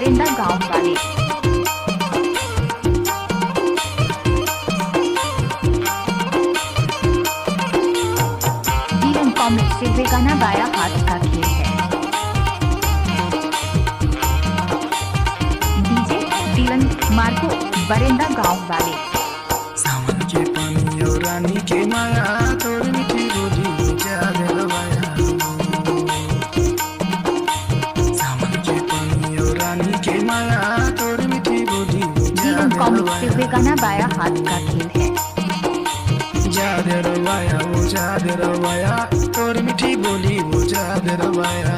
बरेंदा गांव वाले। जीवन कॉमिक से बेगाना बाया हाथ का खेल है। डीजे डीलन मार्को बरेंदा गांव वाले। सावन के पानी और रानी के माया तोर मीठी बोली जाग रवाया। सावन के पानी और रानी के माया तोर मीठी बोली जीवन कॉमिक से बेगाना बाया हाथ का खेल है। जाग रवाया वो जाग रवाया तोर मीठी बोली वो जाग रवाया।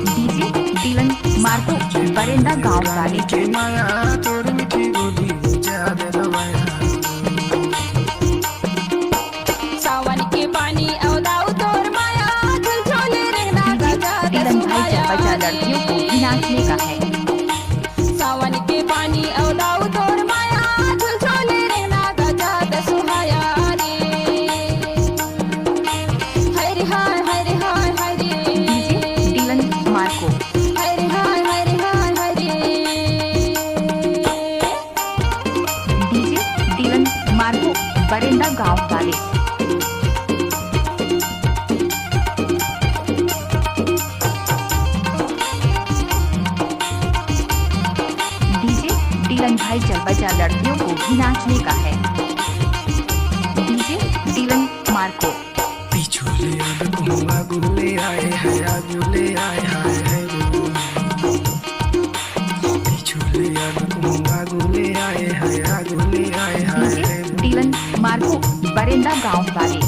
डीजे डीलन मार्को बरेंदा गांव वाले। के माया तोर मीठी बोली वो जाग रवाया। सावन के पानी औदाऊ तोर माया झुलझोले रहना गजा डीलन भाई चंपा लड़कियों को भी नाचने का है। सावन के पानी औदाऊ तोर माया झुलझोले रहना गजा दसुहाया रे। हरे हाय हरे हाय हरे। DJ Dylan Marco. हरे हाय हरे हाय हरे। डीजे डीलन मार्को बरेंदा गांव वाले। डीजे डीलन भाई चल बजा लड़कियों को भी नाचने का है। DJ Dylan Marco. पिछुले अब घुमा गुले आए हैं आगुले आए हाय है। पिछुले अब घुमा गुले आए हैं आगुले आए हाय डीजे है। डीलन मार्को बरेंदा गांव वाले।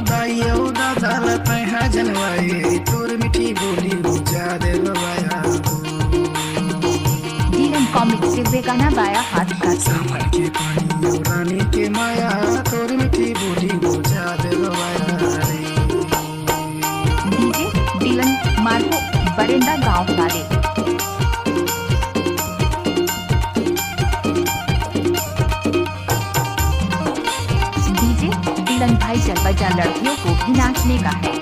दाइयो दादा लपहा जनवाए तोर मीठी बोली बुझा दे रवाया। जीवन कॉमिक से बेगाना बाया हाथ का खेल है। सावन के पानी और रानी के माया तोर मीठी बोली बुझा दे रवाया रे। डीजे डीलन मार्को बरेंदा गांव वाले। डीजे डीलन भाई चल बजा लड़कियों को भी नाचने का है।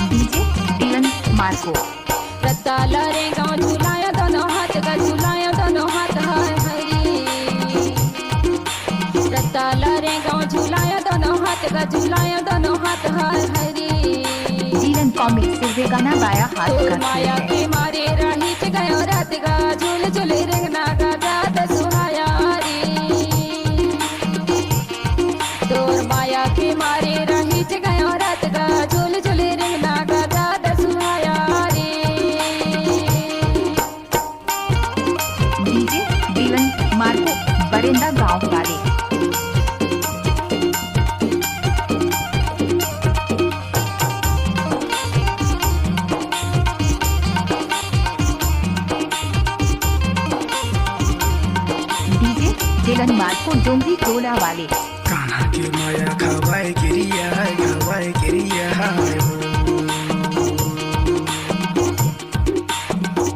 DJ Dylan Marco. रत्ता लरे गाँव झुलाया दोनों हाथ का झुलाया दोनों हाथ हाय हरी। रत्ता लरे गाँव झुलाया दोनों हाथ का झुलाया दोनों हाथ हाय हरी। जीवन कॉमिक से बेगाना बाया हाथ तोर का खेल माया है। के मारे रही गयो रात का झूल झूले रहना का जात सुहाया रे। तोर माया के मारे रही गयो रात का झूल झूले रहना का जात सुहाया रे। डीजे डीलन मार्को बरेंदा गांव वाले। डीजे डीलन मार्को डोंगरी टोला वाले। कान्हा के माया खवाए गिरिया है खवाए गिरिया है।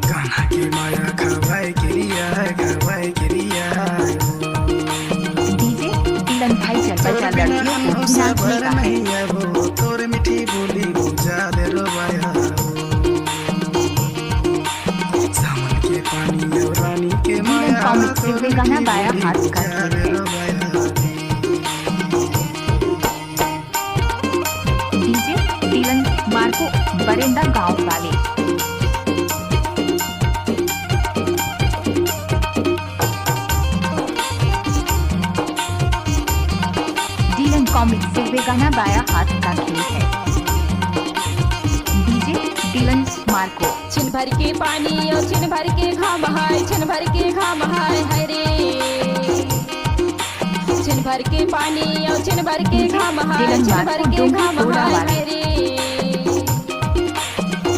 कान्हा के माया खवाए गिरिया है खवाए गिरिया है। डीजे डीलन भाई चल बजा लड़कियों को भी नाचने का है। नहीं है वो तोर मीठी बोली बुझा दे रवाया। सावन के पानी और रानी के जीवन माया कॉमिक से तोर बेगाना मीठी बाया बोली हाथ का बुझा खेल दे है। रवाया। डीजे डीलन मार्को बरेंदा गांव वाले। डीलन कॉमिक से बेगाना बाया हाथ का खेल है। DJ Dylan Marco. छिन भर के पानी और छिन भर के घाम हाय छिन भर के घाम हाय हरे। छिन भर के पानी और छिन भर के घाम हाय छिन भर के घाम हाय हरे।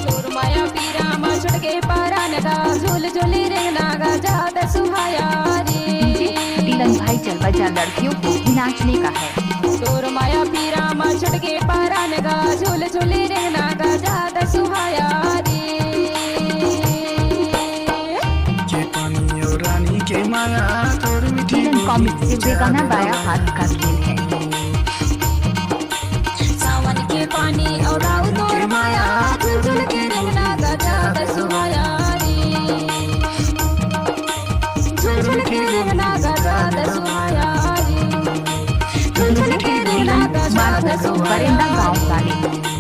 तोर माया पीरा मा छुट के पारान का झूल झूली रहना का जात सुहाया रे। डीजे डीलन भाई चल बजा लड़कियों को भी नाचने का है। तोर माया पीरा मा छुट के पारान का झूल झूली रहना का जात सुहाया रे। के पानी और रानी के माया तोर मीठी डीलन कॉमिक से बेगाना बाया हाथ का खेल है। सावन के पानी और राव तोर माया मीठी बोली ना वो गजाद जादे सुहाया रवाया रे डीजे डीलन मार्को बरेंदा गांव वाले